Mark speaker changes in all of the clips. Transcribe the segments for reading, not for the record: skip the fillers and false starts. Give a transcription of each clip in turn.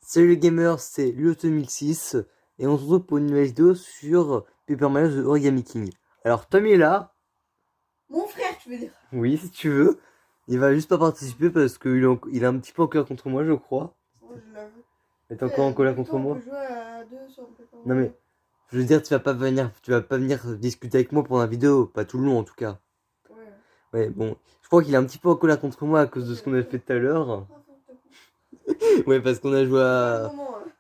Speaker 1: Salut les gamers, c'est Luo2006 et on se retrouve pour une nouvelle vidéo sur Paper Mario The Origami King. Alors Tom est là.
Speaker 2: Mon frère, tu veux dire?
Speaker 1: Oui, si tu veux. Il va juste pas participer parce qu'il est un petit peu en colère contre moi, je crois.
Speaker 2: Oh, je l'avoue.
Speaker 1: Il est encore en colère contre moi.
Speaker 2: On peut jouer à deux sur Paper Mario.
Speaker 1: Non mais, je veux dire, tu vas pas venir discuter avec moi pendant la vidéo, pas tout le long en tout cas.
Speaker 2: Ouais.
Speaker 1: Ouais, bon, je crois qu'il est un petit peu en colère contre moi à cause de ce qu'on a fait tout à l'heure. Ouais, parce qu'on a joué à...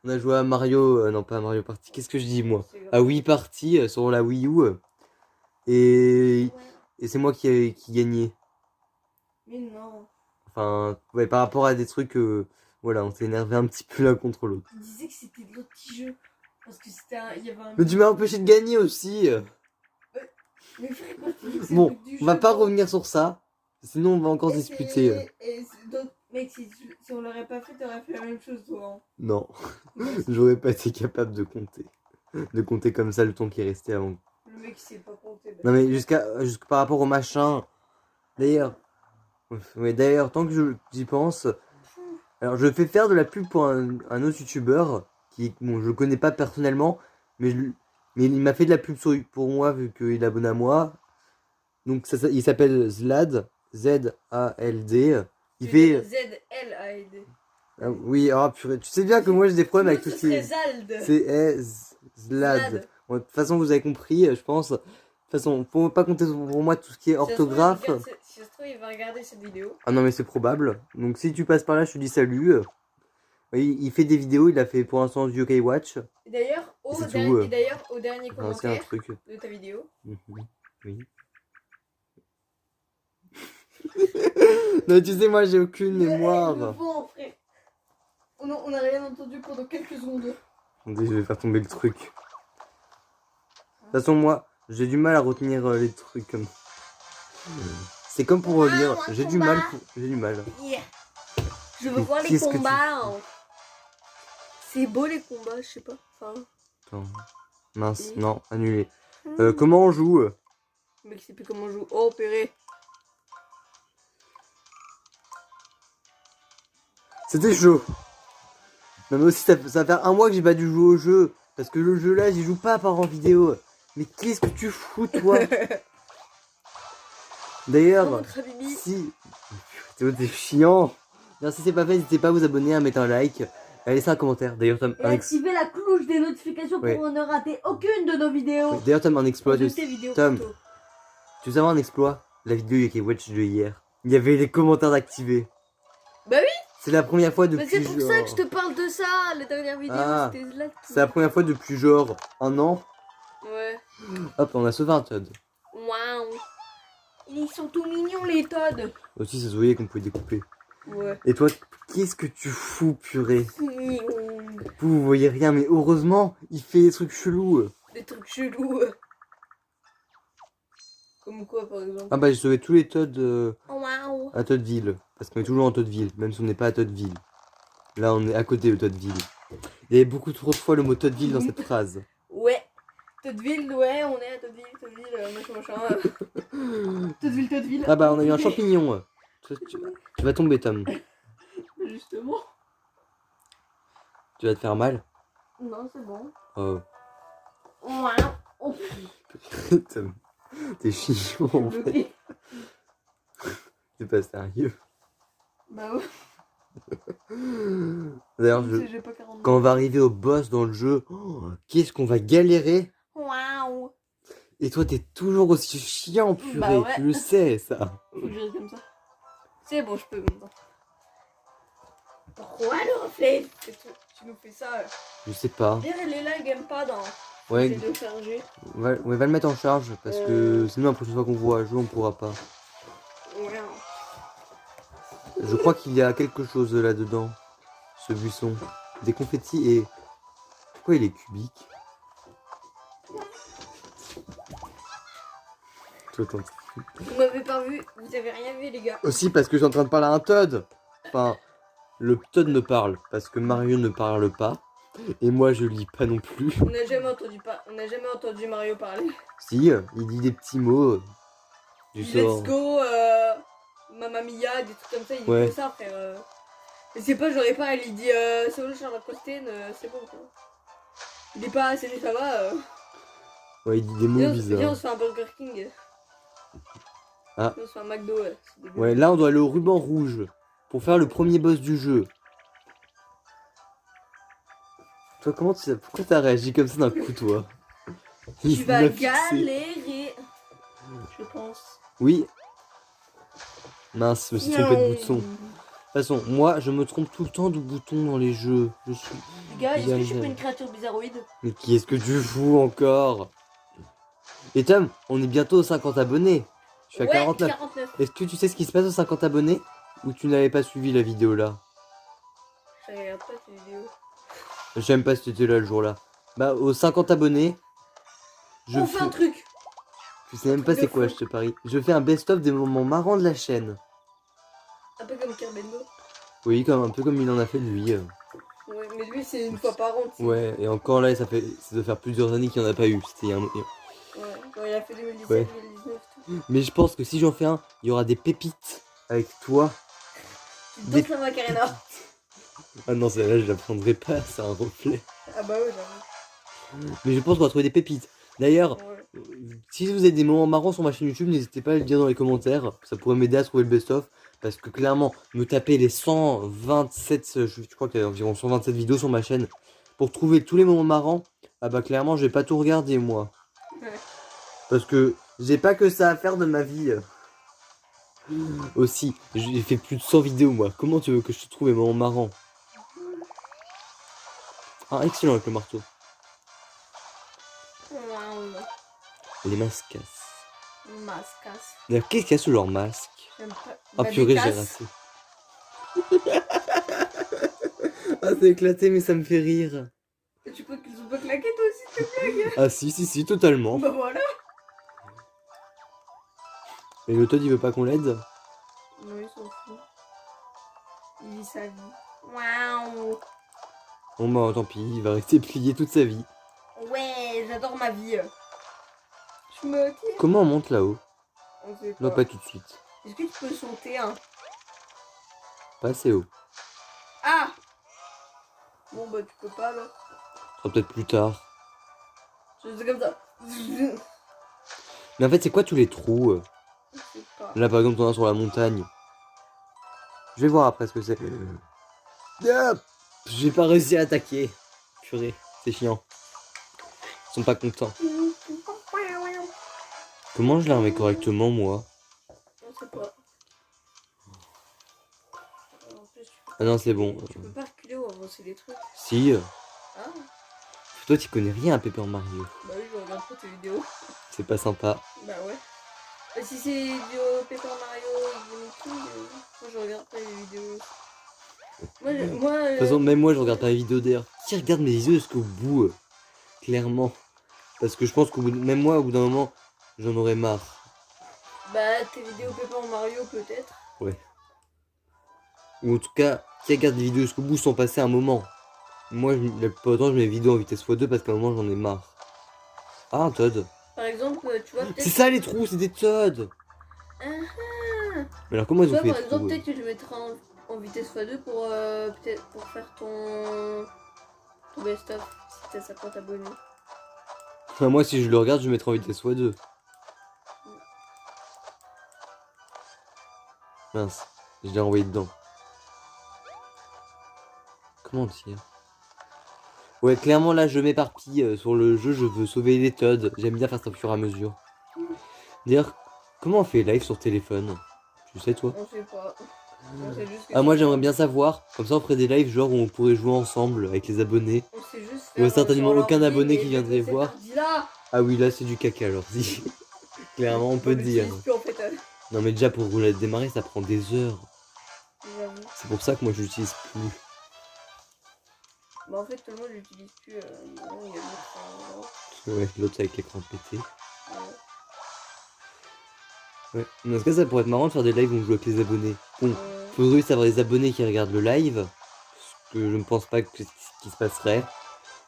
Speaker 1: On a joué à Mario... non, pas à Mario Party. Qu'est-ce que je dis, moi? À Wii Party, sur la Wii U. Et c'est moi qui gagnais.
Speaker 2: Mais non.
Speaker 1: Enfin, ouais, par rapport à des trucs... voilà, on s'est énervé un petit peu l'un contre l'autre.
Speaker 2: Il disait que c'était de l'autre petit jeu. Parce que c'était il y avait un...
Speaker 1: Mais tu m'as empêché de gagner aussi.
Speaker 2: Mais frère, quand tu dis que c'est
Speaker 1: Bon,
Speaker 2: le but du
Speaker 1: on va
Speaker 2: jeu,
Speaker 1: pas revenir sur ça. Sinon, on va encore se disputer.
Speaker 2: Mec, si on l'aurait pas fait, t'aurais fait la même chose, toi. Hein.
Speaker 1: Non, j'aurais pas été capable de compter. De compter comme ça le temps qui est resté avant.
Speaker 2: Le mec, il sait pas compter.
Speaker 1: Non mais jusqu'à par rapport au machin. D'ailleurs, ouais, d'ailleurs, tant que j'y pense, alors je fais faire de la pub pour un autre youtubeur qui, bon, je le connais pas personnellement, mais il m'a fait de la pub pour moi vu qu'il est abonné à moi. Donc il s'appelle Zlad, Z-A-L-D. Il fait
Speaker 2: Z-L-A-D.
Speaker 1: ah, oui, ah purée, tu sais bien que moi j'ai des problèmes avec tout ce qui est...
Speaker 2: Zald.
Speaker 1: C'est Zlad. Bon, de toute façon, vous avez compris, je pense. De toute façon, faut pas compter pour moi tout ce qui est orthographe.
Speaker 2: Si ça se trouve, il va regarder cette vidéo.
Speaker 1: Ah non, mais c'est probable. Donc si tu passes par là, je te dis salut. Oui, il fait des vidéos, il a fait pour l'instant du UK Watch.
Speaker 2: Et d'ailleurs, au dernier commentaire de ta vidéo.
Speaker 1: Oui. Non, tu sais, moi j'ai aucune mémoire.
Speaker 2: On a rien entendu pendant quelques secondes.
Speaker 1: Attendez, je vais faire tomber le truc. De toute façon, moi, j'ai du mal à retenir les trucs comme... C'est comme pour relire, j'ai du mal.
Speaker 2: Yeah. Je veux voir les combats. C'est beau les combats, je sais pas. Enfin...
Speaker 1: Attends. Mince, non, annulé. Comment on joue
Speaker 2: Le mec sait plus comment on joue. Oh, purée.
Speaker 1: C'était chaud. Non mais aussi ça va faire un mois que j'ai pas dû jouer au jeu. Parce que le jeu là, j'y joue pas par en vidéo. Mais qu'est-ce que tu fous toi? D'ailleurs, si... T'es chiant. Non, si c'est pas fait, n'hésitez pas à vous abonner, à mettre un like, à laisser un commentaire. D'ailleurs, Tom,
Speaker 2: et activez la cloche des notifications pour ne rater aucune de nos vidéos.
Speaker 1: D'ailleurs, Tom, un exploit de... Tom, tu veux savoir un exploit? La vidéo UK Watch de hier. Il y avait les commentaires activés.
Speaker 2: Bah oui.
Speaker 1: C'est la première fois depuis
Speaker 2: c'est pour ça que je te parle de ça, la dernière vidéo, c'était là.
Speaker 1: C'est la première fois depuis genre un an.
Speaker 2: Ouais.
Speaker 1: Hop, on a sauvé un Todd.
Speaker 2: Waouh. Ils sont tout mignons les Todd.
Speaker 1: Aussi, ça se voyait qu'on pouvait découper.
Speaker 2: Ouais.
Speaker 1: Et toi, qu'est-ce que tu fous, purée? Vous voyez rien, mais heureusement, il fait des trucs chelous.
Speaker 2: Des trucs chelous. Comme quoi, par exemple?
Speaker 1: Ah bah, j'ai sauvé tous les Todd
Speaker 2: Wow.
Speaker 1: à Toddville. Parce qu'on est toujours en Toddville, même si on n'est pas à Toddville. Là, on est à côté de Toddville. Il y avait beaucoup trop de fois le mot Toddville dans cette phrase.
Speaker 2: Ouais. Toddville, ouais, on est à Toddville, machin. Toddville.
Speaker 1: Ah bah, on a eu un champignon. Tu vas tomber, Tom.
Speaker 2: Justement.
Speaker 1: Tu vas te faire mal?
Speaker 2: Non, c'est bon.
Speaker 1: Oh.
Speaker 2: Wow.
Speaker 1: Tom, t'es chiant en fait. C'est pas sérieux.
Speaker 2: Bah ouais.
Speaker 1: D'ailleurs, quand on va arriver au boss dans le jeu, qu'est-ce qu'on va galérer.
Speaker 2: Waouh.
Speaker 1: Et toi, t'es toujours aussi chiant, purée.
Speaker 2: Bah ouais.
Speaker 1: Tu le sais, ça.
Speaker 2: Faut que je reste comme ça. C'est bon, je peux maintenant. Pourquoi le reflet? Tu nous fais ça.
Speaker 1: Je sais pas.
Speaker 2: Dire les lags aiment pas dans...
Speaker 1: Ouais.
Speaker 2: De charger.
Speaker 1: Va le mettre en charge, parce que sinon, la prochaine fois qu'on voit jouer, on pourra pas.
Speaker 2: Ouais.
Speaker 1: Je crois qu'il y a quelque chose là-dedans. Ce buisson. Des confettis et... Pourquoi il est cubique?
Speaker 2: Vous m'avez pas vu, vous avez rien vu les gars.
Speaker 1: Aussi parce que je suis en train de parler à un Todd. Enfin, le Todd me parle, parce que Mario ne parle pas. Et moi je lis pas non plus.
Speaker 2: On n'a jamais entendu Mario parler.
Speaker 1: Si, il dit des petits mots du
Speaker 2: Let's
Speaker 1: sort.
Speaker 2: go Mamma Mia, des trucs comme ça, il dit
Speaker 1: Ouais.
Speaker 2: que ça, frère. Mais c'est pas, j'aurais pas, il dit c'est bon, Charles Costain, c'est bon quoi. Il est pas, salut, ça va.
Speaker 1: Ouais, il dit des mots
Speaker 2: Viens,
Speaker 1: bizarres.
Speaker 2: on se fait un Burger King.
Speaker 1: Ah.
Speaker 2: Viens, on se fait un McDo, ouais.
Speaker 1: Ouais, là on doit aller au ruban rouge pour faire le premier boss du jeu. Toi, pourquoi t'as réagi comme ça d'un coup, toi?
Speaker 2: Tu vas galérer, je pense.
Speaker 1: Oui. Mince, je me suis trompé de bouton. De toute façon, moi, je me trompe tout le temps de bouton dans les jeux. Je suis...
Speaker 2: Gars, est-ce que je suis pas une créature bizarroïde?
Speaker 1: Mais qui est-ce que tu fous encore? Et Tom, on est bientôt aux 50 abonnés. Je suis à 49. Est-ce que tu sais ce qui se passe aux 50 abonnés? Ou tu n'avais pas suivi la vidéo là?
Speaker 2: Je regarde pas cette vidéo.
Speaker 1: Je sais même pas si tu étais là le jour là. Bah, aux 50 abonnés,
Speaker 2: on fait un truc.
Speaker 1: Tu sais même pas c'est quoi, je te parie. Je fais un best-of des moments marrants de la chaîne.
Speaker 2: Un peu comme Kerbendo.
Speaker 1: Oui, un peu comme il en a fait lui.
Speaker 2: Ouais, mais lui c'est une fois par an.
Speaker 1: Ouais, et encore là, ça doit faire plusieurs années qu'il n'y en a pas eu. C'était un...
Speaker 2: Ouais, quand il a fait 2017,
Speaker 1: ouais.
Speaker 2: 2019, tout.
Speaker 1: Mais je pense que si j'en fais un, il y aura des pépites avec toi.
Speaker 2: Des la Macarena.
Speaker 1: Ah non, celle-là, je la prendrai pas, c'est un reflet.
Speaker 2: Ah bah ouais, j'avoue.
Speaker 1: Mais je pense qu'on va trouver des pépites. D'ailleurs, si vous avez des moments marrants sur ma chaîne YouTube, n'hésitez pas à le dire dans les commentaires. Ça pourrait m'aider à trouver le best-of. Parce que clairement, me taper les 127, je crois qu'il y a environ 127 vidéos sur ma chaîne, pour trouver tous les moments marrants, ah bah clairement, je vais pas tout regarder moi.
Speaker 2: Ouais.
Speaker 1: Parce que j'ai pas que ça à faire de ma vie. Aussi, j'ai fait plus de 100 vidéos moi. Comment tu veux que je te trouve les moments marrants? Ah, excellent avec le marteau. Les mascasses. D'ailleurs, qu'est-ce qu'il y a sous leur masque? Ah purée, j'ai raté. Ah, c'est éclaté, mais ça me fait rire.
Speaker 2: Et tu crois qu'ils ont pas claqué toi aussi, tes blagues?
Speaker 1: Ah si, totalement.
Speaker 2: Bah voilà.
Speaker 1: Et le Todd, il veut pas qu'on l'aide?
Speaker 2: Non, il s'en fout. Il vit sa vie. Waouh.
Speaker 1: Bon bah tant pis, il va rester plié toute sa vie.
Speaker 2: Ouais, j'adore ma vie. Je me dis...
Speaker 1: Comment on monte là-haut?
Speaker 2: On sait pas.
Speaker 1: Non, pas tout de suite.
Speaker 2: Est-ce que tu peux sauter, hein?
Speaker 1: Pas assez haut.
Speaker 2: Ah! Bon bah tu peux pas là.
Speaker 1: Ce sera peut-être plus tard.
Speaker 2: Je fais comme ça.
Speaker 1: Mais en fait, c'est quoi tous les trous?
Speaker 2: Je sais pas.
Speaker 1: Là par exemple, on est sur la montagne. Je vais voir après ce que c'est. J'ai pas réussi à attaquer. Purée, c'est chiant. Ils sont pas contents. Comment je la remets correctement, moi?
Speaker 2: On sait pas.
Speaker 1: Ah non, c'est bon.
Speaker 2: Tu peux pas reculer ou avancer les trucs.
Speaker 1: Si.
Speaker 2: Ah.
Speaker 1: Toi, tu connais rien à Paper Mario.
Speaker 2: Bah oui, je regarde pas tes vidéos.
Speaker 1: C'est pas sympa.
Speaker 2: Bah ouais. Bah, si c'est vidéo Paper Mario et King, moi je regarde pas les vidéos. De
Speaker 1: toute façon, même moi, je regarde pas les vidéos d'ailleurs. Qui regarde mes vidéos jusqu'au bout? Clairement. Parce que je pense même moi, au bout d'un moment, j'en aurais marre.
Speaker 2: Bah, tes vidéos Paper Mario, peut-être.
Speaker 1: Ouais. Ou en tout cas, qui regarde des vidéos jusqu'au bout sans passer un moment. Moi, la plupart du temps, je mets les vidéos en vitesse x2 parce qu'à un moment, j'en ai marre. Ah, un Todd.
Speaker 2: Par exemple, tu vois, peut-être...
Speaker 1: C'est ça les trous, c'est des Todd. Mais alors, comment ils ont fait les trous?
Speaker 2: Par exemple, peut-être que je mettrai en vitesse x2 pour, peut-être pour faire ton best-of, si t'as 50 abonnés.
Speaker 1: Enfin, moi, si je le regarde, je mettrai en vitesse x2. Mince, je l'ai renvoyé dedans. Comment dire? Ouais, clairement, là, je m'éparpille sur le jeu, je veux sauver les Todd. J'aime bien faire ça au fur et à mesure. D'ailleurs, comment on fait live sur téléphone? Tu sais, toi?
Speaker 2: On sait pas. On sait juste que
Speaker 1: ah, moi, j'aimerais bien savoir. Comme ça, on ferait des lives genre où on pourrait jouer ensemble avec les abonnés.
Speaker 2: On sait juste
Speaker 1: Il y a certainement aucun abonné qui
Speaker 2: viendrait
Speaker 1: viendrait voir. Ah oui, là, c'est du caca, alors si. Clairement, on peut dire.
Speaker 2: Plus, en fait,
Speaker 1: non, mais déjà, pour la démarrer, ça prend des heures.
Speaker 2: J'avoue.
Speaker 1: C'est pour ça que moi, je l'utilise plus.
Speaker 2: Bah, en fait, tout le monde l'utilise plus. Non, il y a l'autre.
Speaker 1: Ouais, l'autre avec l'écran pété. Ouais. Dans ce cas, ça pourrait être marrant de faire des lives où on joue avec les abonnés. Bon, faudrait juste avoir des abonnés qui regardent le live. Parce que je ne pense pas que c'est ce qui se passerait.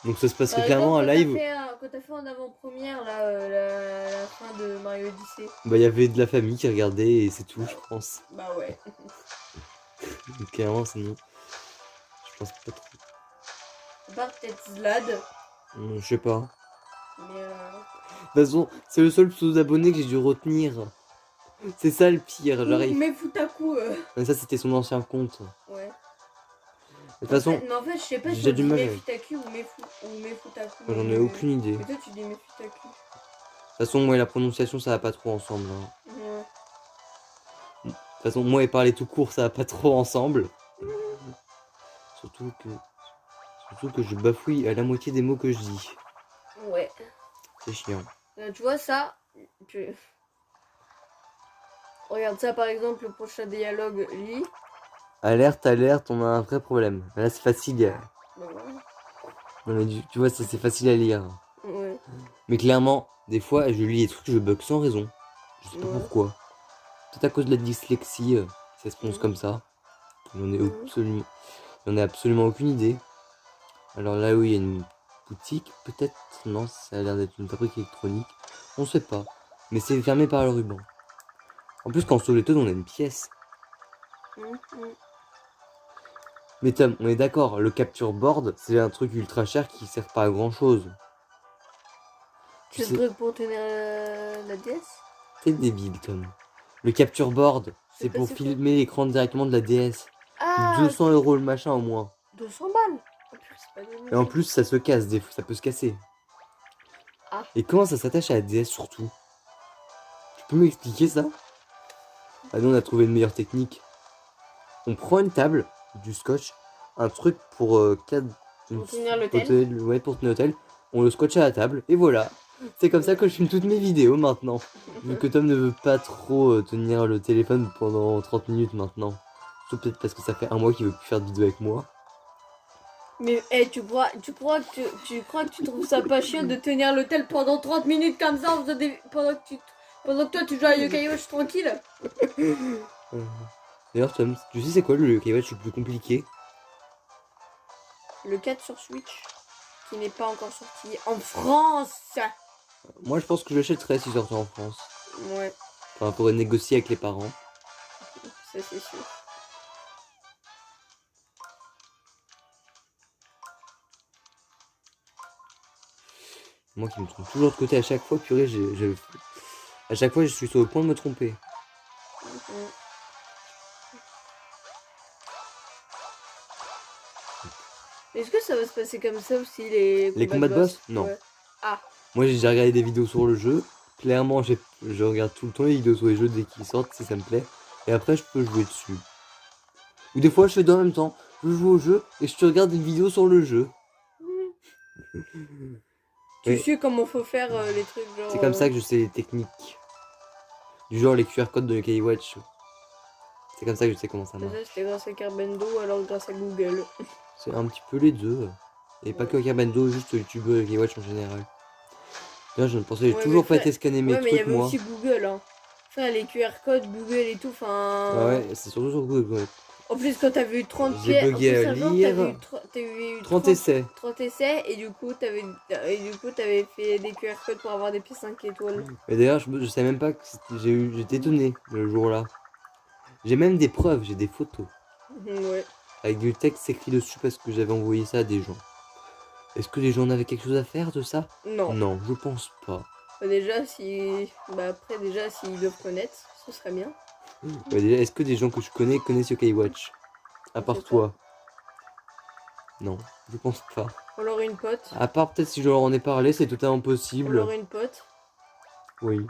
Speaker 1: Donc ça se passerait
Speaker 2: Par
Speaker 1: clairement
Speaker 2: exemple,
Speaker 1: un live.
Speaker 2: quand t'as fait en avant-première, là, la fin de Mario Odyssey.
Speaker 1: Bah il y avait de la famille qui regardait et c'est tout, je pense.
Speaker 2: Bah ouais.
Speaker 1: Donc clairement sinon, je pense pas trop.
Speaker 2: À part peut-être Zlad.
Speaker 1: Je sais pas.
Speaker 2: Mais
Speaker 1: De toute façon, c'est le seul pseudo d'abonné que j'ai dû retenir. C'est ça le pire, j'arrive.
Speaker 2: Mais Futaku.
Speaker 1: Mais ça c'était son ancien compte.
Speaker 2: Ouais.
Speaker 1: De toute façon,
Speaker 2: Mais en fait, je sais pas
Speaker 1: j'ai
Speaker 2: si
Speaker 1: déjà
Speaker 2: on
Speaker 1: du
Speaker 2: dit
Speaker 1: mal avec.
Speaker 2: Mefutaku ou Mefutaku.
Speaker 1: Moi, j'en ai aucune idée. De
Speaker 2: Mais toi, tu dis Mefutaku.
Speaker 1: toute façon, moi et la prononciation ça va pas trop ensemble. Hein.
Speaker 2: Ouais.
Speaker 1: De toute façon, moi et parler tout court ça va pas trop ensemble. Surtout que je bafouille à la moitié des mots que je dis.
Speaker 2: Ouais.
Speaker 1: C'est chiant.
Speaker 2: Tu vois ça Regarde ça par exemple, le prochain dialogue, lit.
Speaker 1: Alerte, on a un vrai problème. Là c'est facile.
Speaker 2: Bah voilà.
Speaker 1: Non, mais tu vois, c'est facile à lire.
Speaker 2: Ouais.
Speaker 1: Mais clairement, des fois, je lis des trucs, je bug sans raison. Je sais pas
Speaker 2: Ouais.
Speaker 1: pourquoi. Peut-être à cause de la dyslexie, ça se prononce comme ça. J'en ai absolument aucune idée. Alors là, oui, il y a une boutique, peut-être. Non, ça a l'air d'être une fabrique électronique. On sait pas. Mais c'est fermé par le ruban. En plus, quand on sauve les tonnes, on a une pièce. Mais Tom, on est d'accord, le capture board, c'est un truc ultra cher qui sert pas à grand chose.
Speaker 2: C'est le truc pour tenir la DS.
Speaker 1: T'es débile, Tom. Le capture board, c'est pour
Speaker 2: quoi
Speaker 1: filmer l'écran directement de la DS.
Speaker 2: Ah
Speaker 1: 200 € le machin au moins.
Speaker 2: 200 balles. Oh, purée, c'est pas donné.
Speaker 1: Et en plus, ça se casse, des fois, ça peut se casser.
Speaker 2: Ah.
Speaker 1: Et comment ça s'attache à la DS surtout? Tu peux m'expliquer ça? Ah nous, on a trouvé une meilleure technique. On prend une table, du scotch, un truc pour
Speaker 2: tenir l'hôtel.
Speaker 1: Ouais, pour tenir l'hôtel. On le scotche à la table, et voilà. C'est comme ça que je filme toutes mes vidéos maintenant. Vu que Tom ne veut pas trop tenir le téléphone pendant 30 minutes maintenant. Surtout peut-être parce que ça fait un mois qu'il veut plus faire de vidéo avec moi.
Speaker 2: Mais tu crois que tu trouves ça pas chiant de tenir l'hôtel pendant 30 minutes comme ça en faisant pendant que toi tu joues à Yokai Watch tranquille?
Speaker 1: D'ailleurs Tom, tu sais c'est quoi le Yokai Watch le plus compliqué?
Speaker 2: Le 4 sur Switch, qui n'est pas encore sorti en France.
Speaker 1: Moi je pense que je l'achèterais s'il sortait en France.
Speaker 2: Ouais,
Speaker 1: Enfin, on pourrait négocier avec les parents.
Speaker 2: ça c'est sûr.
Speaker 1: Moi qui me trompe toujours de côté à chaque fois, purée, à chaque fois je suis sur le point de me tromper.
Speaker 2: Est-ce que ça va se passer comme ça aussi
Speaker 1: Les combats de boss? Non.
Speaker 2: Ouais. Ah.
Speaker 1: Moi j'ai déjà regardé des vidéos sur le jeu. Clairement, je regarde tout le temps les vidéos sur les jeux dès qu'ils sortent, si ça me plaît. Et après, je peux jouer dessus. Ou des fois, je fais deux en même temps. Je joue au jeu et je te regarde une vidéo sur le jeu.
Speaker 2: Tu sais comment faut faire les trucs genre...
Speaker 1: C'est comme ça que je sais les techniques. Du genre les QR codes de Yokai Watch. C'est comme ça que je sais comment ça marche.
Speaker 2: Ça c'était grâce à Carbendo ou alors grâce à Google.
Speaker 1: C'est un petit peu les deux. Et pas que Carbendo, juste YouTube Yokai Watch en général. Là, je ne pensais toujours pas été scanner mes
Speaker 2: ouais, mais il y
Speaker 1: trucs,
Speaker 2: avait
Speaker 1: moi.
Speaker 2: aussi Google, hein. Enfin, les QR codes, Google et tout, enfin...
Speaker 1: Ah ouais, c'est surtout sur Google, ouais.
Speaker 2: En plus, quand t'avais eu 30
Speaker 1: J'ai
Speaker 2: pièces...
Speaker 1: bugué à lire.
Speaker 2: T'avais eu
Speaker 1: 30 essais.
Speaker 2: 30 essais, et du coup, t'avais fait des QR codes pour avoir des pièces 5 étoiles.
Speaker 1: Mais d'ailleurs, je savais même pas que j'étais étonné le jour-là. J'ai même des preuves, j'ai des photos.
Speaker 2: Ouais.
Speaker 1: Avec du texte écrit dessus parce que j'avais envoyé ça à des gens. Est-ce que les gens avaient quelque chose à faire de ça?
Speaker 2: Non.
Speaker 1: Non, je pense pas.
Speaker 2: Déjà, après, s'ils doivent connaître, ce serait bien.
Speaker 1: Ouais, déjà, est-ce que des gens que je connais connaissent Yokai Watch? À part toi? Non, je pense pas.
Speaker 2: Alors une pote.
Speaker 1: À part peut-être si je leur en ai parlé, c'est totalement possible.
Speaker 2: Alors une pote.
Speaker 1: Oui.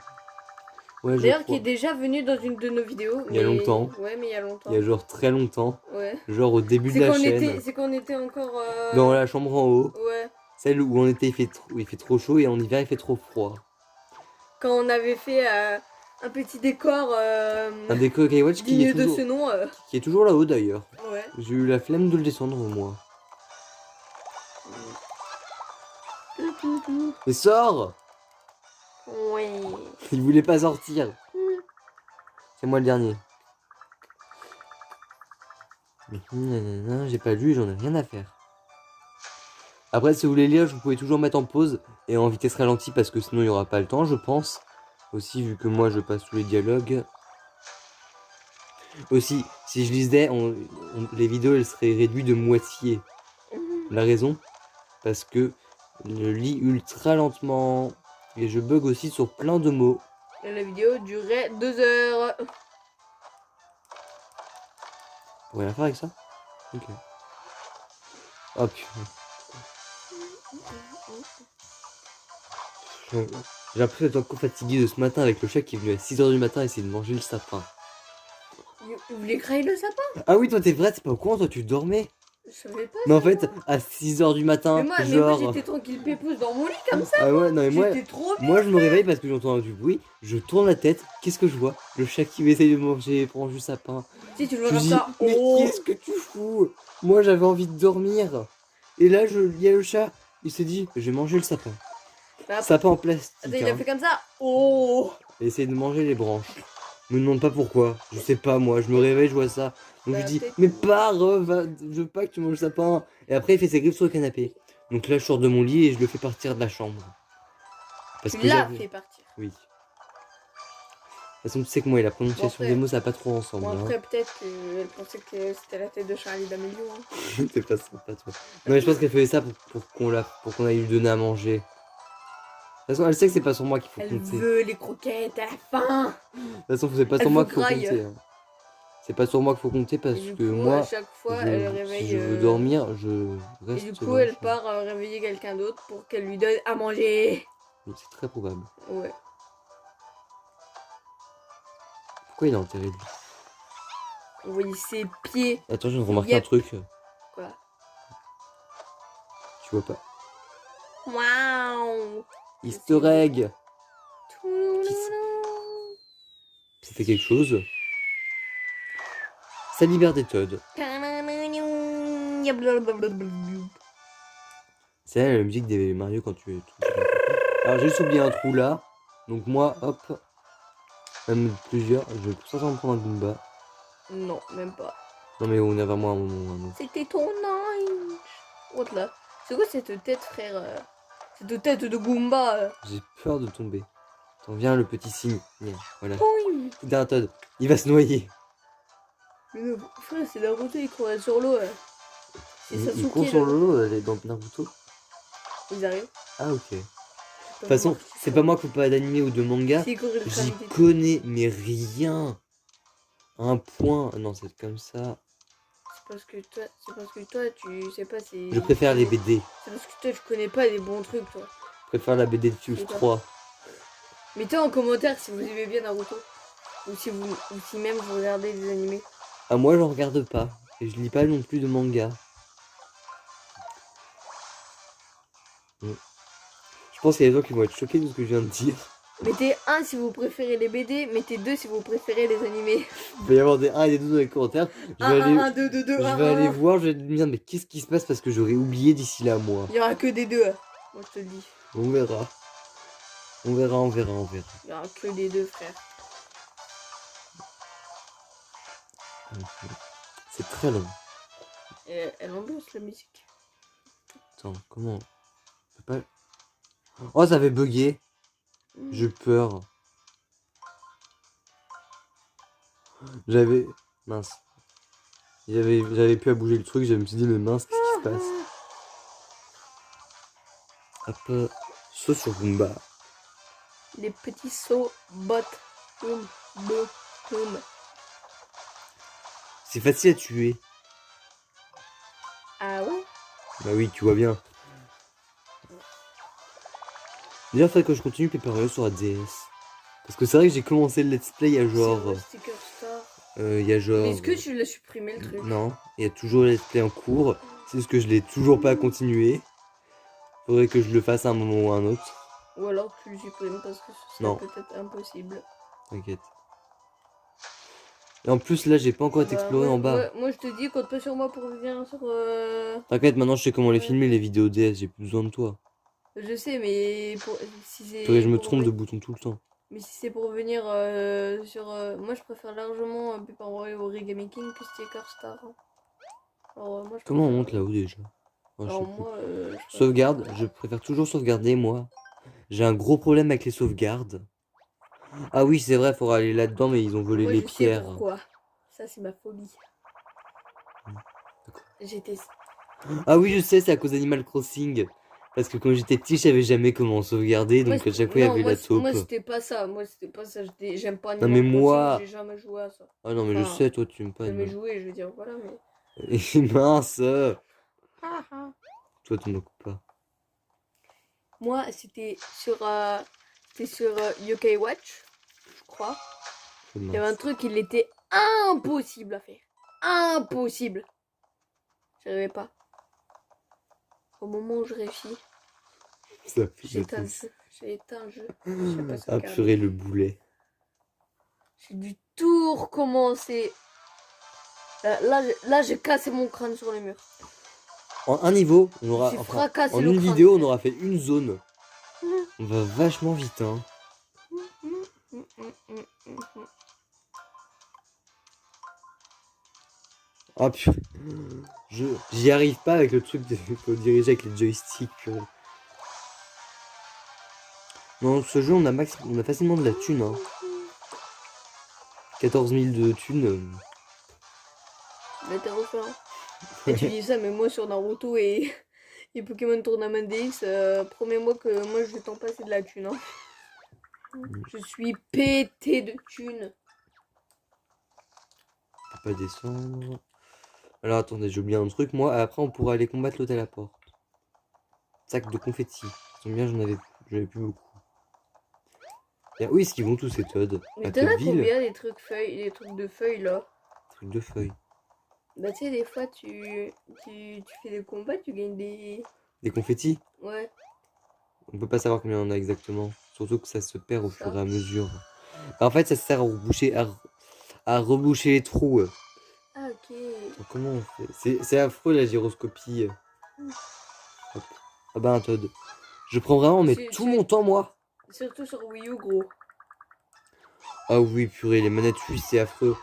Speaker 1: Ouais,
Speaker 2: D'ailleurs, qui est déjà venu dans une de nos vidéos.
Speaker 1: Il y a longtemps.
Speaker 2: Ouais, mais il y a longtemps.
Speaker 1: Il y a genre très longtemps.
Speaker 2: Ouais.
Speaker 1: Genre au début de la chaîne.
Speaker 2: C'est qu'on était encore...
Speaker 1: Dans la chambre en haut.
Speaker 2: Ouais.
Speaker 1: Celle où on était, il fait trop chaud et en hiver il fait trop froid.
Speaker 2: Quand on avait fait un petit décor...
Speaker 1: Un décor Yokai Watch qui est toujours...
Speaker 2: de ce nom.
Speaker 1: Qui est toujours là-haut d'ailleurs.
Speaker 2: Ouais.
Speaker 1: J'ai eu la flemme de le descendre moi. Mais sors!
Speaker 2: Oui.
Speaker 1: Il voulait pas sortir. C'est moi le dernier. Mais j'ai pas lu, j'en ai rien à faire. Après, si vous voulez lire, vous pouvez toujours mettre en pause et en vitesse ralentie parce que sinon il n'y aura pas le temps, je pense. Aussi, vu que moi je passe tous les dialogues. Aussi, si je lisais, les vidéos elles seraient réduites de moitié. La raison, parce que je lis ultra lentement et je bug aussi sur plein de mots.
Speaker 2: Et la vidéo durait 2 heures.
Speaker 1: Vous rien faire avec ça? Ok. Oh putain. J'ai l'impression d'être encore fatigué de ce matin avec le chat qui est venu à 6h du matin essayer de manger le sapin.
Speaker 2: Vous voulez crailler le sapin?
Speaker 1: Ah oui, toi t'es vrai, c'est pas au courant, toi tu dormais.
Speaker 2: Je savais pas.
Speaker 1: Mais en
Speaker 2: ça,
Speaker 1: fait,
Speaker 2: moi.
Speaker 1: à 6h du matin,
Speaker 2: Mais moi
Speaker 1: genre.
Speaker 2: j'étais tranquille pépouze dans mon lit comme ça.
Speaker 1: Ah ouais, non mais moi,
Speaker 2: J'étais trop bien.
Speaker 1: moi je me réveille parce que j'entends du bruit, je tourne la tête, qu'est-ce que je vois? Le chat qui essaye de manger, prend du sapin.
Speaker 2: Si tu le
Speaker 1: Je
Speaker 2: vois
Speaker 1: me
Speaker 2: comme
Speaker 1: dis,
Speaker 2: ça.
Speaker 1: mais
Speaker 2: Oh.
Speaker 1: qu'est-ce que tu fous? Moi j'avais envie de dormir. Et là, il y a le chat, il s'est dit, je vais manger le sapin.
Speaker 2: Bah, après,
Speaker 1: Sapin en plastique.
Speaker 2: attends, il a
Speaker 1: Hein.
Speaker 2: fait comme ça. Oh.
Speaker 1: Et essaye de manger les branches. Me demande pas pourquoi, je sais pas moi, je me réveille, je vois ça. Donc
Speaker 2: Bah,
Speaker 1: je dis,
Speaker 2: peut-être
Speaker 1: mais
Speaker 2: que-
Speaker 1: pars, je veux pas que tu manges le sapin. Et après il fait ses griffes sur le canapé. Donc là je sors de mon lit et je le fais partir de la chambre. Parce
Speaker 2: Tu
Speaker 1: que
Speaker 2: l'as
Speaker 1: j'avais.
Speaker 2: fait partir.
Speaker 1: Oui. De toute façon, tu sais que moi et la prononciation
Speaker 2: Bon,
Speaker 1: des mots ça va pas trop ensemble.
Speaker 2: Bon,
Speaker 1: Hein.
Speaker 2: après, peut-être qu'elle pensait que c'était la tête de Charlie d'Amelio. Hein.
Speaker 1: T'es pas sympa toi. Non mais je pense qu'elle faisait ça pour qu'on aille lui donner à manger. De toute façon, elle sait que c'est pas sur moi qu'il faut
Speaker 2: Elle
Speaker 1: compter.
Speaker 2: veut les croquettes à la fin.
Speaker 1: De toute façon, c'est pas
Speaker 2: Elle
Speaker 1: sur moi
Speaker 2: veut
Speaker 1: qu'il faut
Speaker 2: graille.
Speaker 1: compter. Hein. C'est pas sur moi qu'il faut compter parce
Speaker 2: Et du
Speaker 1: que
Speaker 2: coup,
Speaker 1: moi,
Speaker 2: à chaque fois, elle réveille.
Speaker 1: si je veux dormir, je
Speaker 2: Et
Speaker 1: reste.
Speaker 2: du
Speaker 1: dans
Speaker 2: coup,
Speaker 1: la
Speaker 2: elle
Speaker 1: chambre.
Speaker 2: part réveiller quelqu'un d'autre pour qu'elle lui donne à manger.
Speaker 1: Donc c'est très probable.
Speaker 2: Ouais.
Speaker 1: Pourquoi il est enterré lui?
Speaker 2: Vous voyez ses pieds.
Speaker 1: Attends, je viens de remarquer
Speaker 2: Yep.
Speaker 1: un truc.
Speaker 2: Quoi?
Speaker 1: Tu vois pas?
Speaker 2: Waouh.
Speaker 1: Easter egg. Ça fait quelque chose. Ça libère des Toads. C'est la musique des Mario quand tu es tout. Alors j'ai juste oublié un trou là. Donc moi, hop. Même plusieurs. Je vais pour ça en prendre un Goomba.
Speaker 2: Non, même pas.
Speaker 1: Non mais on est vraiment un moment ou un autre.
Speaker 2: C'était ton âge. Autre là. C'est quoi cette tête, frère? Cette tête de Goomba.
Speaker 1: J'ai peur de tomber. Attends, viens le petit signe. Viens, voilà.
Speaker 2: Oui.
Speaker 1: C'est un Toad. Il va se noyer.
Speaker 2: Mais non, frère, c'est Naruto, il court sur l'eau. C'est
Speaker 1: Il
Speaker 2: Sasuke.
Speaker 1: court sur l'eau, elle est dans Naruto.
Speaker 2: Ils arrivent.
Speaker 1: Ah ok. De toute façon, c'est pas moi qui fais pas d'anime ou de manga.
Speaker 2: C'est Gorilla
Speaker 1: J'y
Speaker 2: Gravity.
Speaker 1: connais mais rien. Un point. Non, c'est comme ça.
Speaker 2: C'est parce que toi, tu sais pas si.
Speaker 1: Je préfère les BD.
Speaker 2: C'est parce que toi, tu connais pas les bons trucs, toi.
Speaker 1: Je préfère la BD de Fuse 3.
Speaker 2: Mettez en commentaire si vous aimez bien Naruto. Ou si même vous regardez des animés.
Speaker 1: Ah, moi, j'en regarde pas. Et je lis pas non plus de manga. Je pense qu'il y a des gens qui vont être choqués de ce que je viens de dire.
Speaker 2: Mettez 1 si vous préférez les BD, mettez 2 si vous préférez les animés.
Speaker 1: Il va y avoir des 1 et des 2 dans les commentaires. Je vais
Speaker 2: 1, 2, 2, 2, 1,
Speaker 1: je vais aller voir, je vais me dire, mais qu'est-ce qui se passe parce que j'aurais oublié d'ici là, moi.
Speaker 2: Il y aura que des 2. Moi, je te le dis.
Speaker 1: On verra. On verra, on verra, on verra.
Speaker 2: Il y aura que des 2, frère.
Speaker 1: C'est très long.
Speaker 2: Et elle ambiance la musique.
Speaker 1: Attends, comment on peut pas... Oh, ça avait bugué. J'ai peur. J'avais... Mince. J'avais pu à bouger le truc, je me suis dit, mais mince, qu'est-ce qui se passe? Hop, saut sur Goomba.
Speaker 2: Les petits sauts, bot, boum, boum, boum.
Speaker 1: C'est facile à tuer.
Speaker 2: Ah ouais?
Speaker 1: Bah oui, tu vois bien. D'ailleurs, il faudrait que je continue Paper Mario sur la DS. Parce que c'est vrai que j'ai commencé le let's play il y a genre...
Speaker 2: Sticker Star.
Speaker 1: il y a genre...
Speaker 2: Mais est-ce que tu l'as supprimé le truc?
Speaker 1: Non, il y a toujours le let's play en cours. C'est juste que je l'ai toujours pas continué. Faudrait que je le fasse à un moment ou à un autre.
Speaker 2: Ou alors tu le supprimes parce que ce
Speaker 1: Non.
Speaker 2: serait peut-être impossible.
Speaker 1: T'inquiète. Et en plus là j'ai pas encore été exploré en bas.
Speaker 2: Ouais, moi je te dis, compte pas sur moi pour venir sur...
Speaker 1: T'inquiète, maintenant je sais comment les filmer les vidéos DS, j'ai plus besoin de toi.
Speaker 2: Je sais, mais si c'est...
Speaker 1: Faudrait que je me trompe de bouton tout le temps.
Speaker 2: Mais si c'est pour venir sur... Moi je préfère largement Paper Mario Origami King que Sticker Star. Alors, moi, je
Speaker 1: Comment on
Speaker 2: préfère-
Speaker 1: monte là-haut déjà? Oh, je
Speaker 2: Alors
Speaker 1: sais plus.
Speaker 2: moi, je sais pas.
Speaker 1: Sauvegarde, je préfère toujours sauvegarder, moi. J'ai un gros problème avec les sauvegardes. Ah oui, c'est vrai, faudra aller là-dedans, mais ils ont volé
Speaker 2: Moi,
Speaker 1: les
Speaker 2: je sais
Speaker 1: pierres.
Speaker 2: pourquoi. Ça, c'est ma phobie.
Speaker 1: D'accord.
Speaker 2: J'étais...
Speaker 1: Ah oui, je sais, c'est à cause d'Animal Crossing. Parce que quand j'étais petit, je savais jamais comment sauvegarder,
Speaker 2: Moi,
Speaker 1: donc à chaque fois, il y
Speaker 2: non,
Speaker 1: avait la
Speaker 2: moi,
Speaker 1: taupe.
Speaker 2: c'était pas ça. Moi, c'était pas ça. J'aime pas
Speaker 1: Non mais
Speaker 2: Animal Crossing,
Speaker 1: moi...
Speaker 2: j'ai jamais joué à ça.
Speaker 1: Ah non, mais je
Speaker 2: Enfin,
Speaker 1: sais, toi, tu m'aimes pas
Speaker 2: jamais
Speaker 1: Animal.
Speaker 2: joué, je veux dire, voilà, mais...
Speaker 1: Et mince, toi, tu moques pas.
Speaker 2: Moi, c'était sur Yokai Watch, je crois.
Speaker 1: C'est
Speaker 2: Il y avait un
Speaker 1: mince.
Speaker 2: truc, il était impossible à faire. Impossible. J'arrivais pas. Au moment où je réussis,
Speaker 1: Ça fait
Speaker 2: j'ai éteint le
Speaker 1: tous.
Speaker 2: jeu. J'ai éteint le jeu. Je sais pas
Speaker 1: Ah
Speaker 2: sauvegarder.
Speaker 1: purée, le boulet.
Speaker 2: J'ai dû tout recommencer. Là, j'ai cassé mon crâne sur le mur.
Speaker 1: En un niveau, on aura...
Speaker 2: J'ai
Speaker 1: Enfin,
Speaker 2: fracassé
Speaker 1: en
Speaker 2: le
Speaker 1: une
Speaker 2: crâne,
Speaker 1: vidéo, on
Speaker 2: frère.
Speaker 1: aura fait une zone. On va vachement vite, hein. Ah purée. J'y arrive pas avec le truc de faut diriger avec les joysticks, purée. Dans ce jeu, on a facilement de la thune, hein. 14 000 de thunes.
Speaker 2: Mais t'es refait, hein. Et tu dis ça, mais moi sur Naruto et Pokémon Tournament DX, promets-moi que moi je vais t'en passer de la thune, hein. Je suis pété de thunes.
Speaker 1: On peut pas descendre. Alors attendez, j'ai oublié un truc. Moi, après, on pourra aller combattre l'hôtel à porte. Sac de confetti. J'en avais plus beaucoup. Et où est-ce qu'ils vont tous ces Toads?
Speaker 2: Mais
Speaker 1: À
Speaker 2: t'en as
Speaker 1: Toadville?
Speaker 2: combien des trucs feuilles, des trucs de feuilles là?
Speaker 1: Truc de feuilles.
Speaker 2: Bah tu sais, des fois tu fais des combats, tu gagnes des...
Speaker 1: Des confettis?
Speaker 2: Ouais,
Speaker 1: On peut pas savoir combien on a exactement. Surtout que ça se perd au fur
Speaker 2: ça.
Speaker 1: et à mesure. Bah, en fait, ça sert à reboucher les trous.
Speaker 2: Ah ok.
Speaker 1: Attends, comment on fait? C'est affreux la gyroscopie. Hop. Ah bah un Toad. Je prends vraiment mais tout mon temps, moi.
Speaker 2: Surtout sur Wii U, gros.
Speaker 1: Ah oui, purée, les manettes, oui, c'est affreux.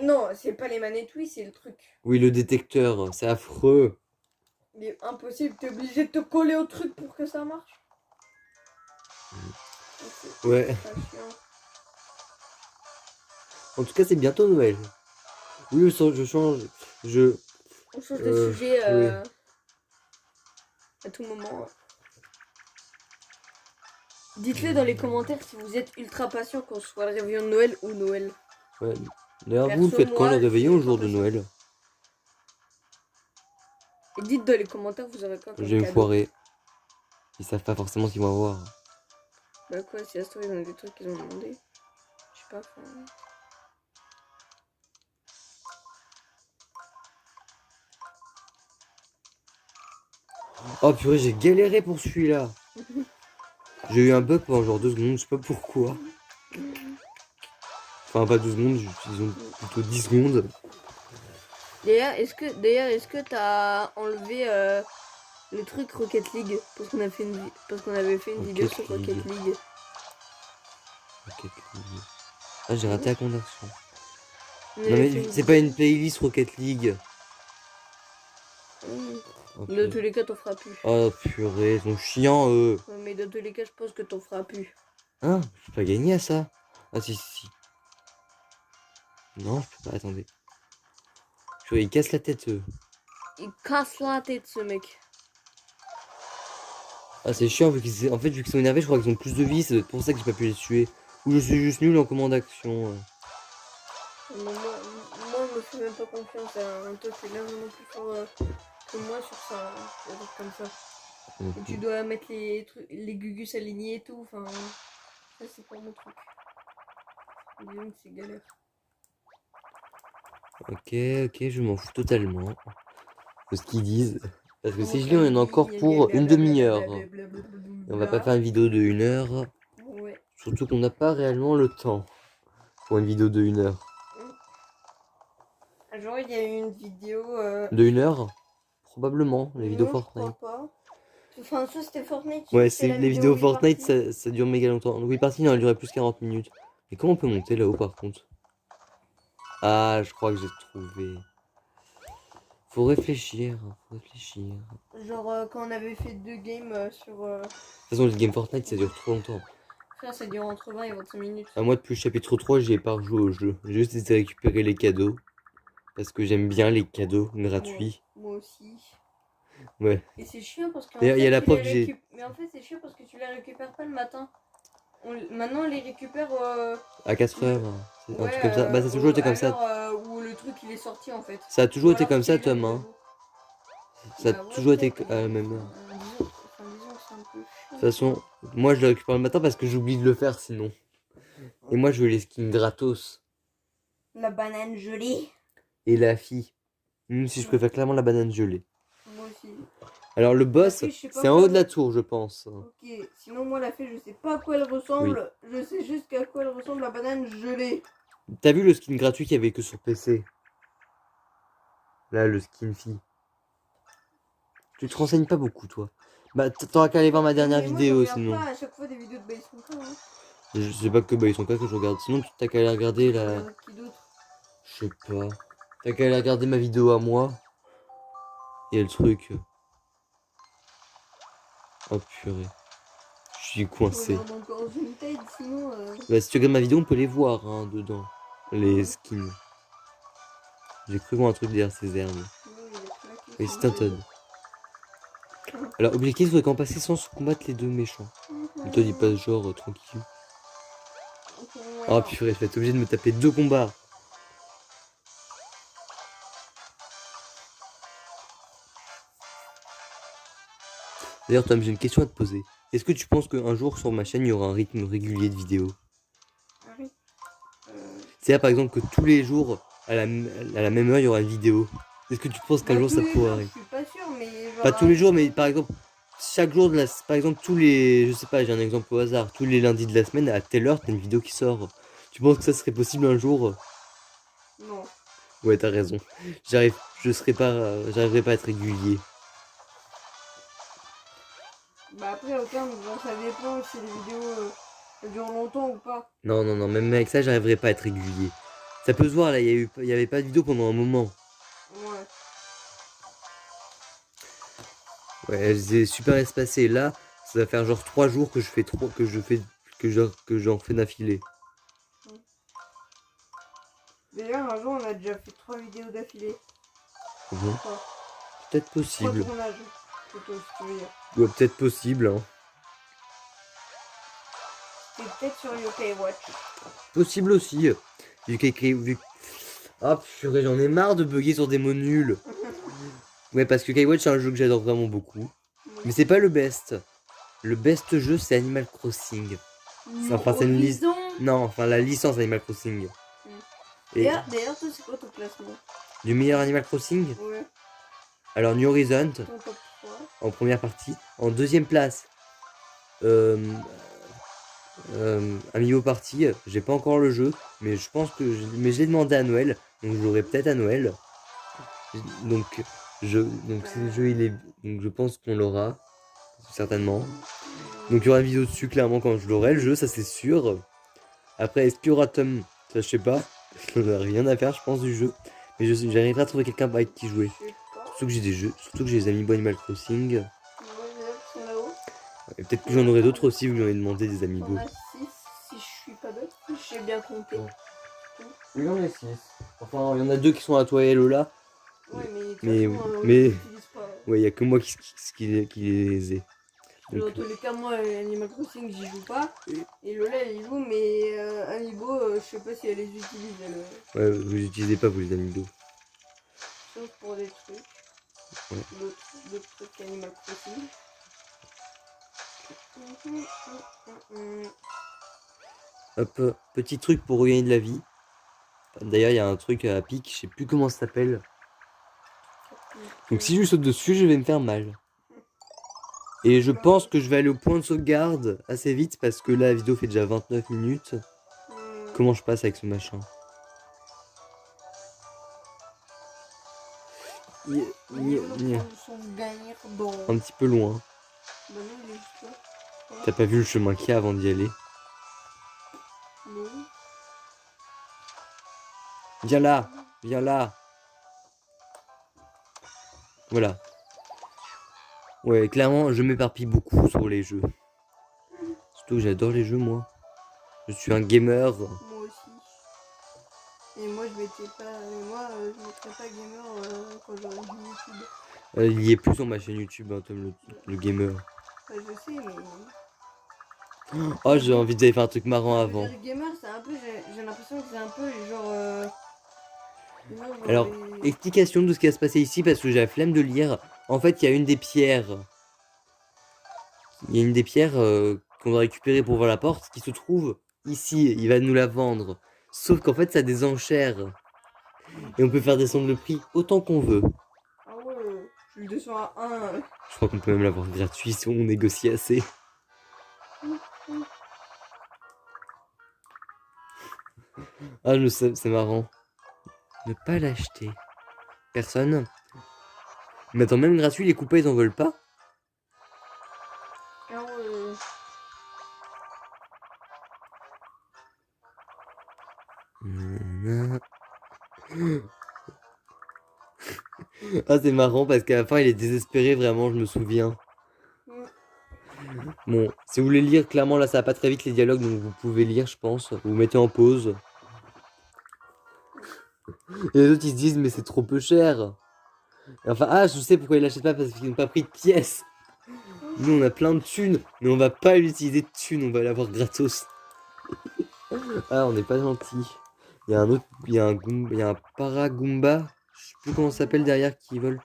Speaker 2: Non, c'est pas les manettes, oui, c'est le truc.
Speaker 1: Oui, le détecteur, c'est affreux.
Speaker 2: Mais impossible, t'es obligé de te coller au truc pour que ça marche.
Speaker 1: Ouais.
Speaker 2: Pas chiant.
Speaker 1: En tout cas, c'est bientôt Noël. Oui, je change.
Speaker 2: On change de sujet
Speaker 1: oui.
Speaker 2: à tout moment. Dites-le dans les commentaires si vous êtes ultra patient qu'on soit le réveillon de Noël ou Noël.
Speaker 1: Ouais. D'ailleurs,
Speaker 2: Perso,
Speaker 1: vous faites quand
Speaker 2: moi,
Speaker 1: le
Speaker 2: je
Speaker 1: réveillon
Speaker 2: suis
Speaker 1: au jour de
Speaker 2: ultra
Speaker 1: Noël?
Speaker 2: Et dites dans les commentaires, vous aurez quoi comme
Speaker 1: Je vais me
Speaker 2: cadeau.
Speaker 1: foirer. Ils savent pas forcément ce qu'ils vont avoir.
Speaker 2: Bah quoi, si la story, ils ont des trucs qu'ils ont demandé. Je sais pas, enfin...
Speaker 1: Oh purée, j'ai galéré pour celui-là. J'ai eu un bug pendant genre 2 secondes, je sais pas pourquoi. Enfin, pas 2 secondes, disons plutôt 10 secondes.
Speaker 2: D'ailleurs, est-ce que t'as enlevé le truc Rocket League parce qu'on avait fait une vidéo sur Rocket League.
Speaker 1: Rocket League. Ah, j'ai raté la conversion.
Speaker 2: Non
Speaker 1: mais c'est pas une playlist Rocket League.
Speaker 2: Okay. De tous les cas, t'en feras plus.
Speaker 1: Oh purée, ils sont chiants eux.
Speaker 2: Ouais, mais dans tous les cas, je pense que t'en feras plus.
Speaker 1: Hein? Je peux pas gagner à ça? Ah si. Non, je peux pas, attendez. Purée, ils cassent la tête eux.
Speaker 2: Il casse la tête ce mec.
Speaker 1: Ah c'est chiant, vu qu'ils sont énervés, je crois qu'ils ont plus de vie, c'est pour ça que j'ai pas pu les tuer. Ou je suis juste nul en commande d'action.
Speaker 2: Moi, je me fais même pas confiance à un toi, t'es largement plus fort que moi sur ça, des trucs comme ça. Et tu dois mettre les gugus alignés et tout, enfin, ça c'est pas mon truc. Disons que c'est galère.
Speaker 1: Ok, je m'en fous totalement de ce qu'ils disent. Parce que si je lis, on en a encore pour une demi-heure. On va pas faire une vidéo de 1 heure.
Speaker 2: Ouais.
Speaker 1: Surtout qu'on n'a pas réellement le temps pour une vidéo de 1 heure.
Speaker 2: Genre, il y a eu une vidéo.
Speaker 1: De 1 heure? Probablement, les vidéos Fortnite.
Speaker 2: Je crois pas. Enfin, ça c'était Fortnite.
Speaker 1: Ouais, les vidéos Fortnite, ça dure méga longtemps. Donc, oui, partie, il en a duré plus 40 minutes. Mais comment on peut monter là-haut par contre? Ah, je crois que j'ai trouvé. Faut réfléchir, faut réfléchir.
Speaker 2: Genre quand on avait fait 2 games sur...
Speaker 1: De toute façon, le game Fortnite, ça dure trop longtemps.
Speaker 2: Frère, ça dure entre 20 et 25 minutes.
Speaker 1: Moi, depuis le chapitre 3, j'y ai pas rejoué au jeu. J'ai juste essayé de récupérer les cadeaux. Parce que j'aime bien les cadeaux gratuits.
Speaker 2: Moi aussi.
Speaker 1: Ouais.
Speaker 2: Et c'est chiant parce que
Speaker 1: D'ailleurs, il y a la preuve que j'ai...
Speaker 2: Mais en fait, c'est chiant parce que tu les récupères pas le matin. Maintenant, on les récupère...
Speaker 1: À 4 heures, un truc comme ça. Bah, ça a toujours été comme ça.
Speaker 2: Où le truc, il est sorti, en fait.
Speaker 1: Ça a toujours
Speaker 2: Ou
Speaker 1: été
Speaker 2: alors,
Speaker 1: comme ça,
Speaker 2: c'était le
Speaker 1: Tom, hein.
Speaker 2: jour.
Speaker 1: Ça a
Speaker 2: Bah ouais,
Speaker 1: toujours été
Speaker 2: peut-être,
Speaker 1: à la
Speaker 2: mais
Speaker 1: même heure.
Speaker 2: disons que c'est un peu
Speaker 1: De
Speaker 2: chiant.
Speaker 1: toute façon, moi, je le récupère le matin parce que j'oublie de le faire sinon. Et moi, je veux les skins gratos.
Speaker 2: La banane gelée.
Speaker 1: Et la fille. Même si je préfère clairement la banane gelée.
Speaker 2: Moi aussi.
Speaker 1: Alors, le boss,
Speaker 2: La fille, je sais pas
Speaker 1: c'est en haut
Speaker 2: quoi-
Speaker 1: de la tour, je pense.
Speaker 2: Ok, sinon moi la fée je sais pas à quoi elle ressemble, je sais juste qu'à quoi elle ressemble la banane gelée.
Speaker 1: T'as vu le skin gratuit qu'il y avait que sur PC? Là, le skin fille. Tu te renseignes pas beaucoup, toi. Bah, t'auras qu'à aller voir ma dernière
Speaker 2: Mais moi,
Speaker 1: vidéo,
Speaker 2: je regarde
Speaker 1: sinon.
Speaker 2: pas à chaque fois des vidéos de Baïsonka. Hein.
Speaker 1: Je sais pas que bah, ils sont pas que je regarde. Sinon, t'as qu'à aller regarder
Speaker 2: Je
Speaker 1: la...
Speaker 2: regarde qui d'autre.
Speaker 1: Je sais pas. T'as qu'à aller regarder ma vidéo à moi. Et le truc. Oh purée. Je suis
Speaker 2: Je
Speaker 1: coincé.
Speaker 2: regarde encore Vinted, sinon.
Speaker 1: Bah, si tu regardes ma vidéo, on peut les voir, hein, dedans. Les skins. J'ai cru voir un truc derrière ces herbes. Oui, c'est un Todd. Alors, objectif, il faudrait qu'en passer sans se combattre les deux méchants. Le Todd, il passe genre tranquille. Oh purée, je vais être obligé de me taper 2 combats. D'ailleurs, Tom, j'ai une question à te poser. Est-ce que tu penses qu'un jour sur ma chaîne, il y aura un rythme régulier de vidéos? C'est-à-dire par exemple que tous les jours, à la même heure, il y aura une vidéo. Est-ce que tu penses qu'un jour ça pourra arriver?
Speaker 2: Je suis pas sûre, mais. Genre,
Speaker 1: Pas tous les jours, mais par exemple, chaque jour de la... Par exemple, tous les... Je sais pas, j'ai un exemple au hasard. Tous les lundis de la semaine, à telle heure, t'as une vidéo qui sort. Tu penses que ça serait possible un jour?
Speaker 2: Non.
Speaker 1: Ouais, t'as raison. J'arriverai pas à être régulier.
Speaker 2: Bah après, au terme, genre, ça dépend si les vidéos durent longtemps ou pas.
Speaker 1: Non, non, non, même avec ça, j'arriverai pas à être régulier. Ça peut se voir, là, il y avait pas de vidéo pendant un moment.
Speaker 2: Ouais.
Speaker 1: Ouais, c'est super espacé. Là, ça va faire genre 3 jours que je fais que j'en fais d'affilée.
Speaker 2: D'ailleurs, un jour, on a déjà fait 3 vidéos d'affilée.
Speaker 1: Bon.
Speaker 2: Enfin,
Speaker 1: Peut-être
Speaker 2: 3
Speaker 1: possible.
Speaker 2: tournages, plutôt, si tu veux dire.
Speaker 1: Ouais, peut-être possible, hein.
Speaker 2: C'est peut-être sur Yokai Watch.
Speaker 1: Possible aussi. Ah, purée, j'en ai marre de bugger sur des mots nuls. Ouais, parce que Skywatch, c'est un jeu que j'adore vraiment beaucoup. Mais c'est pas le best. Le best jeu, c'est Animal Crossing. Enfin, c'est une liste. Non, enfin, la licence Animal Crossing. Et
Speaker 2: D'ailleurs, toi, c'est quoi ton classement?
Speaker 1: du meilleur Animal Crossing,
Speaker 2: Ouais.
Speaker 1: alors New Horizon,
Speaker 2: Ton top 3.
Speaker 1: en première partie. En deuxième place, Amiibo Party. J'ai pas encore le jeu, mais je pense que mais je l'ai demandé à Noël, donc je l'aurai peut-être à Noël. Donc si le jeu il est, donc je pense qu'on l'aura certainement. Donc il y aura une vidéo dessus clairement quand je l'aurai le jeu, ça c'est sûr. Après est-ce qu'il y aura Tom, ça je sais pas. J'en ai rien à faire je pense du jeu, mais j'arriverai à trouver quelqu'un avec qui jouer. Surtout que j'ai des jeux, surtout que j'ai des Amiibo Animal Crossing. Et peut-être que j'en aurai d'autres aussi, vous m'avez demandé des Amiibo.
Speaker 2: T'en as 6 si je suis pas bête. J'ai bien compté.
Speaker 1: Il y en a 6. Enfin, il y en a 2 qui sont à toi et Lola.
Speaker 2: Ouais,
Speaker 1: Mais-
Speaker 2: on
Speaker 1: mais-
Speaker 2: les utilise pas.
Speaker 1: Ouais, il y a que moi qui les ai.
Speaker 2: Dans tous les cas, moi, Animal Crossing, j'y joue pas. Et Lola, elle y joue, mais Amiibo, je sais pas si elle les utilise. Elle,
Speaker 1: Ouais, vous utilisez pas vous les Amiibo.
Speaker 2: sauf pour des trucs.
Speaker 1: Ouais.
Speaker 2: D'autres trucs qu'Animal Crossing.
Speaker 1: Hop, petit truc pour regagner de la vie. D'ailleurs, il y a un truc à pic, je sais plus comment ça s'appelle. Donc si je saute dessus, je vais me faire mal. Et je pense que je vais aller au point de sauvegarde assez vite parce que là, la vidéo fait déjà 29 minutes. Comment je passe avec ce machin? Un petit peu loin. T'as pas vu le chemin qu'il y a avant d'y aller? Viens là, viens là. Voilà. Ouais, clairement, je m'éparpille beaucoup sur les jeux. Surtout que j'adore les jeux, moi. Je suis un gamer.
Speaker 2: Moi aussi. Et moi, je mettrais pas gamer quand j'aurai une YouTube.
Speaker 1: Il y est plus sur ma chaîne YouTube, hein, Tom le gamer.
Speaker 2: Enfin, je sais, mais.
Speaker 1: Oh, j'ai envie d'aller faire un truc marrant
Speaker 2: Je veux
Speaker 1: avant.
Speaker 2: dire, gamer, c'est un peu. J'ai l'impression que c'est un peu genre.
Speaker 1: Alors, explication de ce qui va se passer ici, parce que j'ai la flemme de lire. En fait, il y a une des pierres. Il y a une des pierres qu'on doit récupérer pour voir la porte qui se trouve ici. Il va nous la vendre. Sauf qu'en fait, ça a des enchères. Et on peut faire descendre le prix autant qu'on veut.
Speaker 2: Ah ouais, je le descends à 1.
Speaker 1: Je crois qu'on peut même l'avoir gratuit si on négocie assez. Ah, je sais, c'est marrant. Ne pas l'acheter. Personne. Mais attends, même gratuit, les coupés, ils en veulent pas.
Speaker 2: Ah ouais.
Speaker 1: Ah, c'est marrant parce qu'à la fin, il est désespéré, vraiment, je me souviens. Bon, si vous voulez lire, clairement, là, ça va pas très vite les dialogues, donc vous pouvez lire, je pense. Vous mettez en pause. Et les autres, ils se disent, mais c'est trop peu cher. Et enfin, ah, je sais pourquoi ils l'achètent pas, parce qu'ils n'ont pas pris de pièces. Nous, on a plein de thunes, mais on va pas l'utiliser de thunes, on va l'avoir gratos. Ah, on n'est pas gentil. Il y a un autre, il y a un Paragoomba, je sais plus comment ça s'appelle derrière qui vole.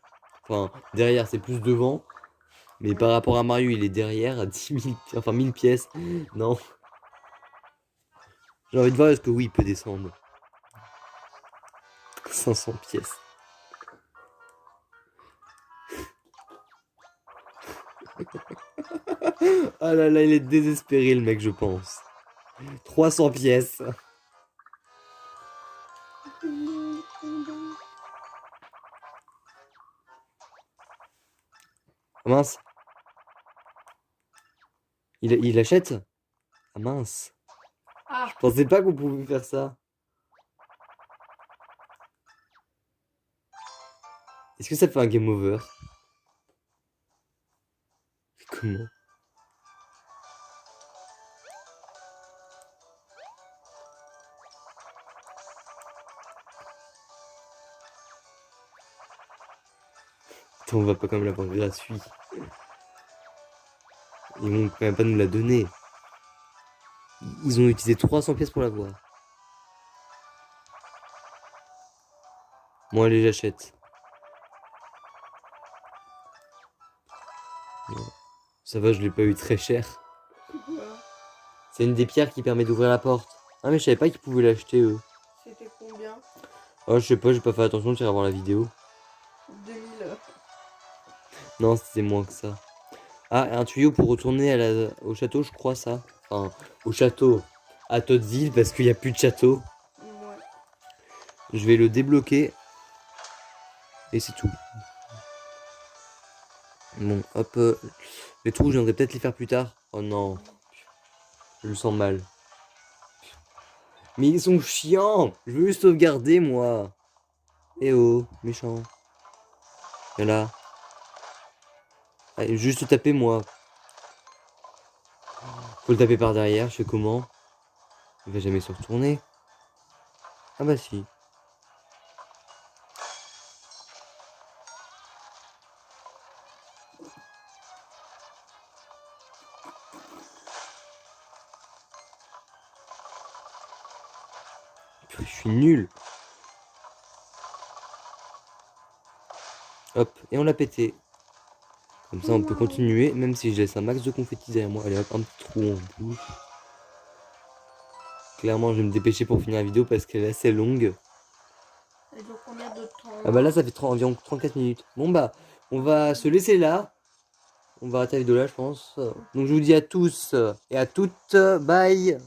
Speaker 1: Enfin, derrière, c'est plus devant. Mais par rapport à Mario, il est derrière à 1000 pièces. Non. J'ai envie de voir est-ce que oui, il peut descendre. 500 pièces. Ah là là, il est désespéré le mec, je pense. 300 pièces. Ah mince. Il achète? Ah mince.
Speaker 2: Ah.
Speaker 1: Je pensais pas qu'on pouvait faire ça. Est-ce que ça fait un game over? Comment? Attends, on va pas quand même l'avoir gratuit. Ils vont quand même pas nous la donner. Ils ont utilisé 300 pièces pour l'avoir. Bon, allez, j'achète. Ça va, je l'ai pas eu très cher. C'est une des pierres qui permet d'ouvrir la porte. Ah, mais je savais pas qu'ils pouvaient l'acheter, eux.
Speaker 2: C'était combien?
Speaker 1: Oh, je sais pas, j'ai pas fait attention, j'irai voir la vidéo.
Speaker 2: 2000.
Speaker 1: Non, c'était moins que ça. Ah, un tuyau pour retourner au château, je crois, ça. Enfin, au château. À Toadsville, parce qu'il n'y a plus de château.
Speaker 2: Ouais.
Speaker 1: Je vais le débloquer. Et c'est tout. Bon, hop. Les trous, j'aimerais peut-être les faire plus tard. Oh non. Je le sens mal. Mais ils sont chiants. Je veux juste sauvegarder, moi. Eh oh, méchant. Viens là. Allez, juste taper, moi. Faut le taper par derrière, je sais comment. Il va jamais se retourner. Ah bah si. Je suis nul. Hop, et on l'a pété. Comme ça, on peut continuer, même si je laisse un max de confetti derrière moi. Allez hop, un petit trou en bouche. Clairement, je vais me dépêcher pour finir la vidéo parce qu'elle est assez longue.
Speaker 2: Elle dure combien de temps?
Speaker 1: Ah bah là, ça fait environ 34 minutes. Bon bah, on va se laisser là. On va arrêter la vidéo là, je pense. Donc je vous dis à tous et à toutes, bye.